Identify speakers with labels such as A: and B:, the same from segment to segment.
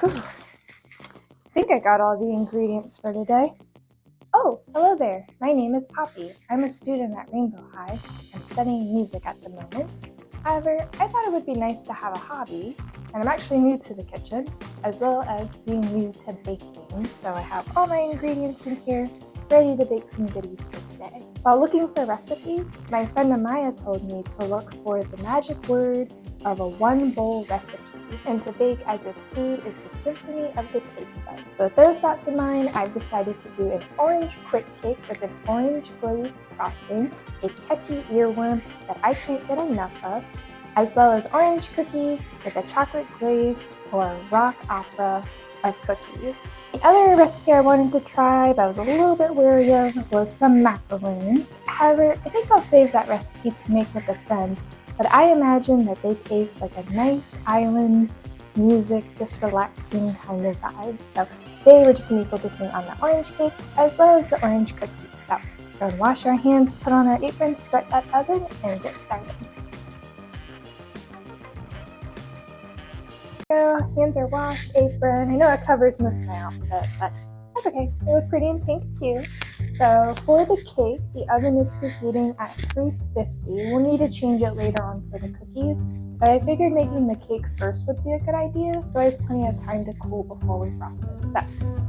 A: Whew. I think I got all the ingredients for today. Oh, hello there. My name is Poppy. I'm a student at Rainbow High. I'm studying music at the moment. However, I thought it would be nice to have a hobby, and I'm actually new to the kitchen, as well as being new to baking, so I have all my ingredients in here, ready to bake some goodies for today. While looking for recipes, my friend Amaya told me to look for the magic word of a one-bowl recipe, and to bake as if food is the symphony of the taste buds. So with those thoughts in mind, I've decided to do an orange quick cake with an orange glaze frosting, a catchy earworm that I can't get enough of, as well as orange cookies with a chocolate glaze or a rock opera of cookies. The other recipe I wanted to try that I was a little bit wary of was some macaroons. However, I think I'll save that recipe to make with a friend, but I imagine that they taste like a nice island, music, just relaxing kind of vibe. So today we're just going to be focusing on the orange cake as well as the orange cookies. So let's go and wash our hands, put on our apron, start that oven, and get started. So, hands are washed, apron. I know it covers most of my outfit, but that's okay. They look pretty in pink too. So for the cake, the oven is preheating at 350. We'll need to change it later on for the cookies, but I figured making the cake first would be a good idea, so I have plenty of time to cool before we frost it. So,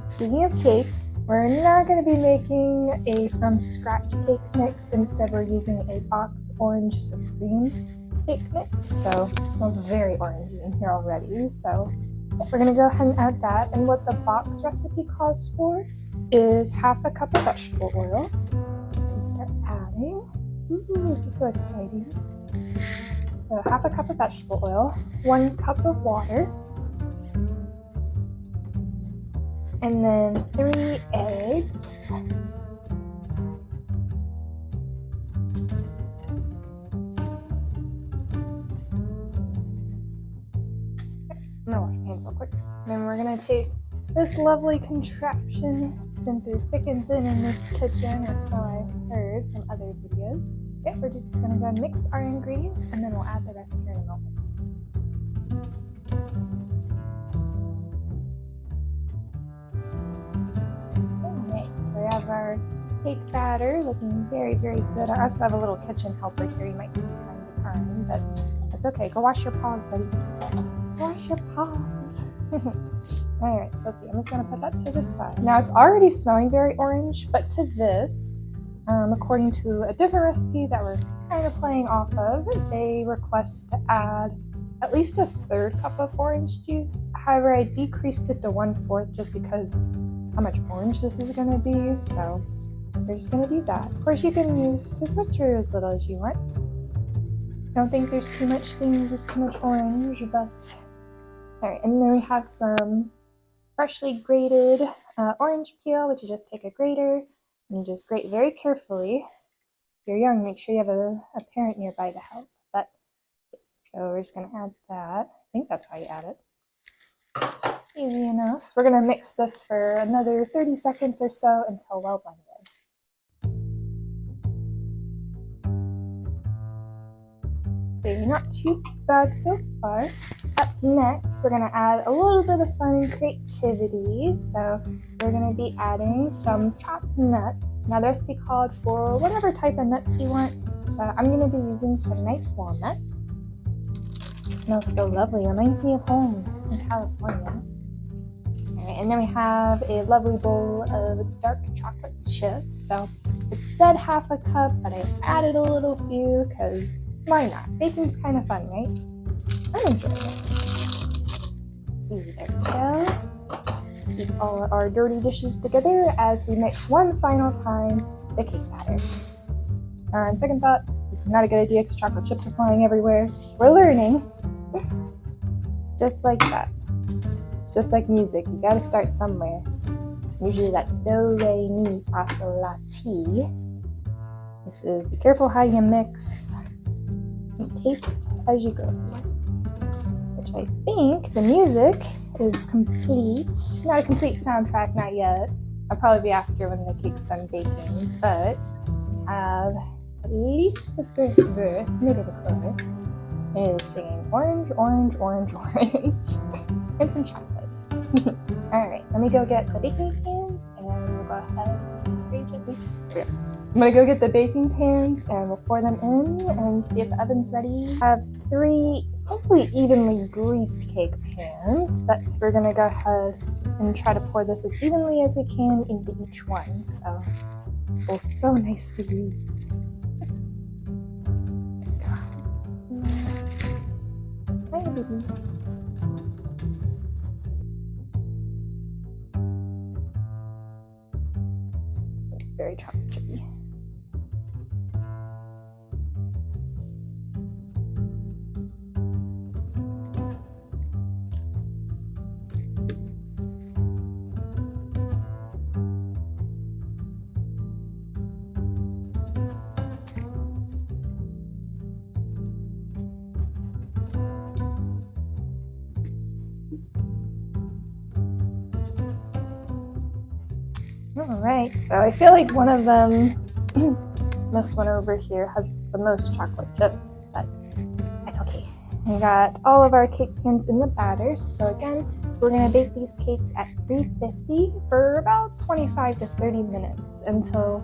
A: speaking of cake, we're not going to be making a from scratch cake mix. Instead, we're using a box orange supreme cake mix. So it smells very orangey in here already. So we're going to go ahead and add that. And what the box recipe calls for is half a cup of vegetable oil. And start adding. Ooh, this is so exciting. So half a cup of vegetable oil, 1 cup of water, and then 3 eggs. I'm gonna wash my hands real quick. And then we're gonna take this lovely contraption. It's been through thick and thin in this kitchen, or so I've heard from other videos. Okay, we're just gonna go and mix our ingredients, and then we'll add the rest here in a moment. Alright, so we have our cake batter looking very, very good. I also have a little kitchen helper here you might see time to time, but that's okay. Go wash your paws, buddy. Wash your paws. Alright, so let's see. I'm just going to put that to the side. Now it's already smelling very orange, but to this, according to a different recipe that we're kind of playing off of, they request to add at least a 1/3 cup of orange juice. However, I decreased it to 1/4 just because how much orange this is going to be, so we're just going to do that. Of course, you can use as much or as little as you want. I don't think there's too much things as too much orange, but alright, and then we have some freshly grated orange peel, which you just take a grater and you just grate very carefully. If you're young, make sure you have a parent nearby to help. But so we're just going to add that. I think that's how you add it. Easy enough. We're going to mix this for another 30 seconds or so until well blended. Okay, not too bad so far. Up next, we're going to add a little bit of fun and creativity. So we're going to be adding some chopped nuts. Now the recipe called for whatever type of nuts you want. So I'm going to be using some nice walnuts. It smells so lovely. It reminds me of home in California. Alright, and then we have a lovely bowl of dark chocolate chips. So it said half a cup, but I added a little few because why not? Baking's kind of fun, right? I'm enjoying it. Let's see, there we go. Keep all our dirty dishes together as we mix one final time the cake batter. On second thought, this is not a good idea because chocolate chips are flying everywhere. We're learning. Just like that. It's just like music. You gotta start somewhere. Usually that's do, re, mi, fa, sol, la, ti. This is be careful how you mix. Taste as you go. Which I think the music is complete. Not a complete soundtrack, not yet. I'll probably be after when the cake's done baking, but have at least the first verse, maybe the chorus. And they're singing orange, orange, orange, orange, and some chocolate. Alright, let me go get the baking pans and we'll go ahead very gently. I'm gonna go get the baking pans and we'll pour them in and see if the oven's ready. I have 3 hopefully evenly greased cake pans, but we're gonna go ahead and try to pour this as evenly as we can into each one. So it feels so nice to use. Hi, baby. Very chocolate chippy. Alright, so I feel like one of them, this one over here, has the most chocolate chips, but it's okay. We got all of our cake pans in the batter, so again, we're going to bake these cakes at 350 for about 25 to 30 minutes until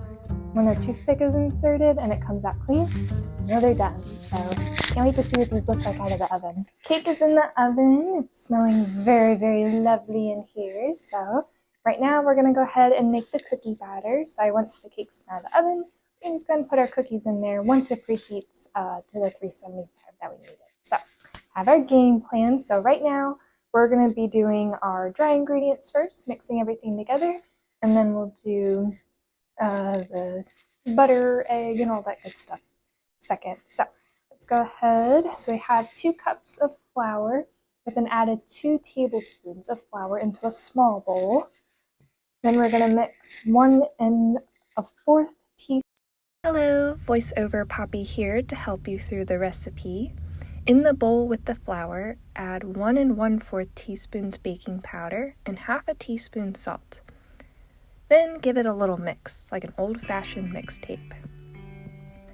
A: when a toothpick is inserted and it comes out clean, you know they're done. So can't wait to see what these look like out of the oven. Cake is in the oven. It's smelling very, very lovely in here. So right now we're going to go ahead and make the cookie batter. So once the cake's out of the oven, we're just going to put our cookies in there once it preheats to the 375 that we needed. So have our game plan. So right now we're going to be doing our dry ingredients first, mixing everything together, and then we'll do the butter, egg, and all that good stuff second. So let's go ahead. So we have 2 cups of flour. I've then added 2 tablespoons of flour into a small bowl. Then we're going to mix 1 1/4 teaspoon. Hello, voiceover Poppy here to help you through the recipe. In the bowl with the flour, add 1 1/4 teaspoons baking powder and 1/2 teaspoon salt. Then give it a little mix, like an old-fashioned mixtape.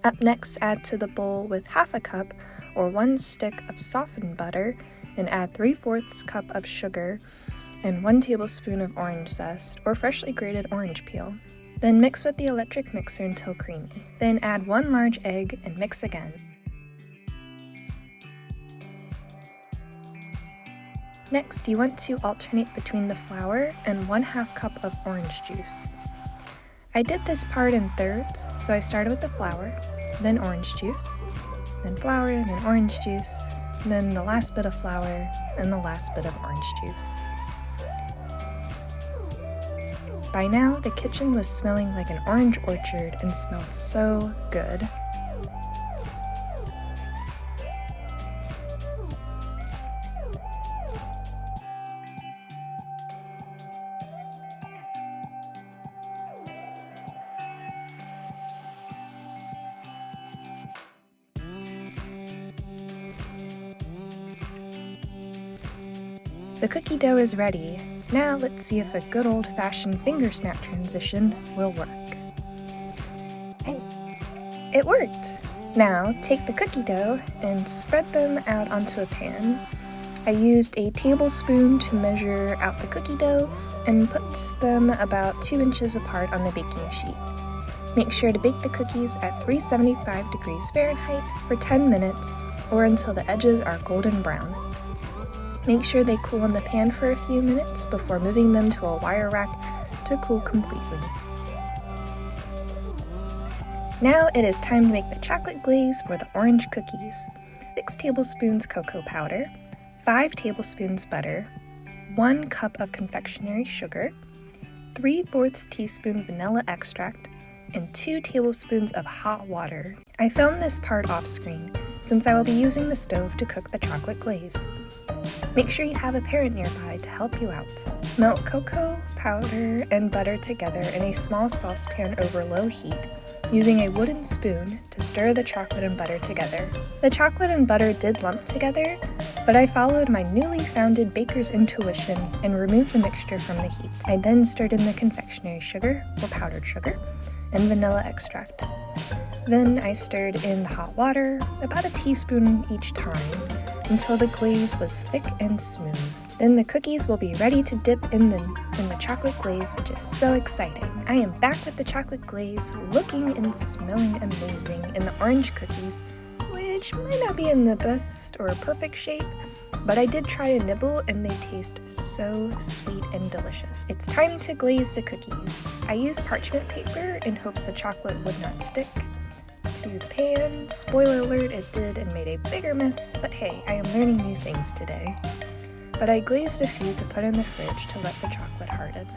A: Up next, add to the bowl with 1/2 cup or 1 stick of softened butter and add 3/4 cup of sugar and 1 tablespoon of orange zest or freshly grated orange peel. Then mix with the electric mixer until creamy. Then add 1 large egg and mix again. Next, you want to alternate between the flour and 1/2 cup of orange juice. I did this part in thirds, so I started with the flour, then orange juice, then flour, then orange juice, then the last bit of flour, and the last bit of orange juice. By now, the kitchen was smelling like an orange orchard and smelled so good. The cookie dough is ready. Now let's see if a good old-fashioned finger snap transition will work. It worked! Now take the cookie dough and spread them out onto a pan. I used a tablespoon to measure out the cookie dough and put them about 2 inches apart on the baking sheet. Make sure to bake the cookies at 375 degrees Fahrenheit for 10 minutes or until the edges are golden brown. Make sure they cool in the pan for a few minutes before moving them to a wire rack to cool completely. Now it is time to make the chocolate glaze for the orange cookies. 6 tablespoons cocoa powder, 5 tablespoons butter, 1 cup of confectionery sugar, 3/4 teaspoon vanilla extract, and 2 tablespoons of hot water. I filmed this part off screen since I will be using the stove to cook the chocolate glaze. Make sure you have a parent nearby to help you out. Melt cocoa powder and butter together in a small saucepan over low heat, using a wooden spoon to stir the chocolate and butter together. The chocolate and butter did lump together, but I followed my newly founded baker's intuition and removed the mixture from the heat. I then stirred in the confectionery sugar, or powdered sugar, and vanilla extract. Then I stirred in the hot water, about a teaspoon each time, until the glaze was thick and smooth. Then the cookies will be ready to dip in the chocolate glaze, which is so exciting. I am back with the chocolate glaze, looking and smelling amazing, and the orange cookies, which might not be in the best or perfect shape, but I did try a nibble and they taste so sweet and delicious. It's time to glaze the cookies. I used parchment paper in hopes the chocolate would not stick to the pan. Spoiler alert, it did and made a bigger mess, but hey, I am learning new things today. But I glazed a few to put in the fridge to let the chocolate harden.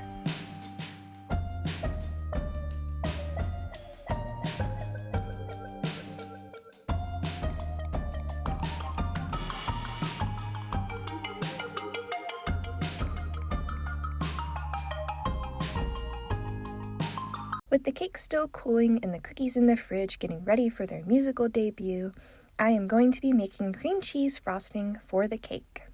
A: With the cake still cooling and the cookies in the fridge getting ready for their musical debut, I am going to be making cream cheese frosting for the cake.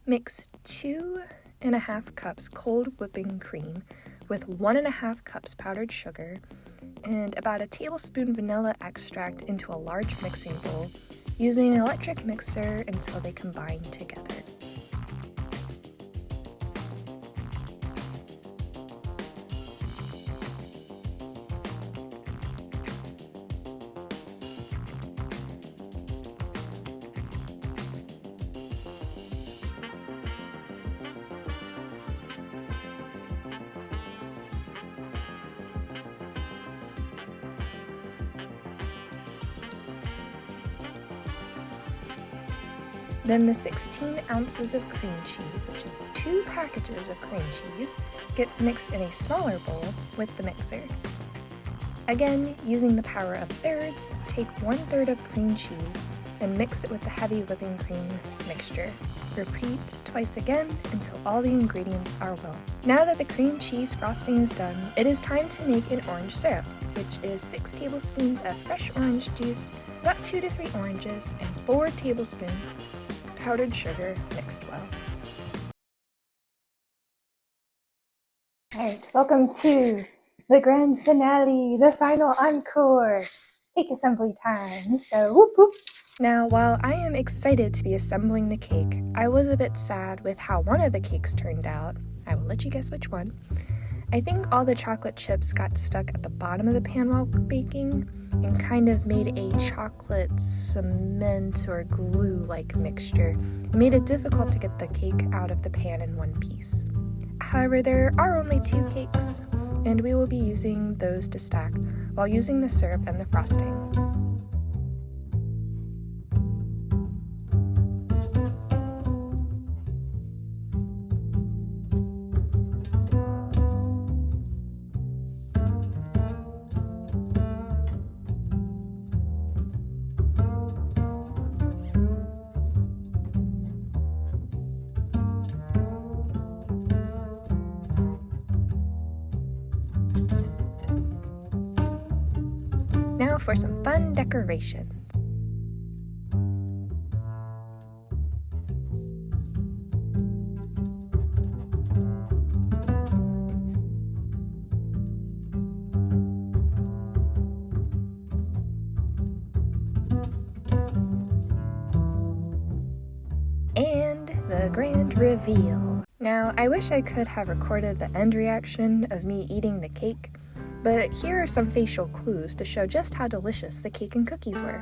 A: Mix 2.5 cups cold whipping cream with 1.5 cups powdered sugar and about a tablespoon vanilla extract into a large mixing bowl using an electric mixer until they combine together. Then the 16 ounces of cream cheese, which is 2 packages of cream cheese, gets mixed in a smaller bowl with the mixer. Again, using the power of thirds, take 1/3 of cream cheese and mix it with the heavy whipping cream mixture. Repeat twice again until all the ingredients are well. Now that the cream cheese frosting is done, it is time to make an orange syrup, which is 6 tablespoons of fresh orange juice, about 2 to 3 oranges, and 4 tablespoons powdered sugar mixed well. Alright, welcome to the grand finale, the final encore, cake assembly time, so whoop whoop. Now, while I am excited to be assembling the cake, I was a bit sad with how one of the cakes turned out. I will let you guess which one. I think all the chocolate chips got stuck at the bottom of the pan while baking and kind of made a chocolate cement or glue-like mixture. It made it difficult to get the cake out of the pan in one piece. However, there are only 2 cakes, and we will be using those to stack while using the syrup and the frosting. Now for some fun decorations. And the grand reveal. Now, I wish I could have recorded the end reaction of me eating the cake, but here are some facial clues to show just how delicious the cake and cookies were.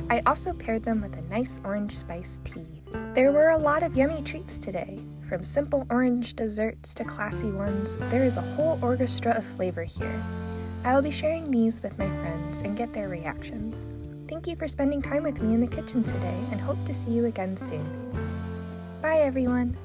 A: I also paired them with a nice orange spice tea. There were a lot of yummy treats today. From simple orange desserts to classy ones, there is a whole orchestra of flavor here. I will be sharing these with my friends and get their reactions. Thank you for spending time with me in the kitchen today and hope to see you again soon. Bye everyone!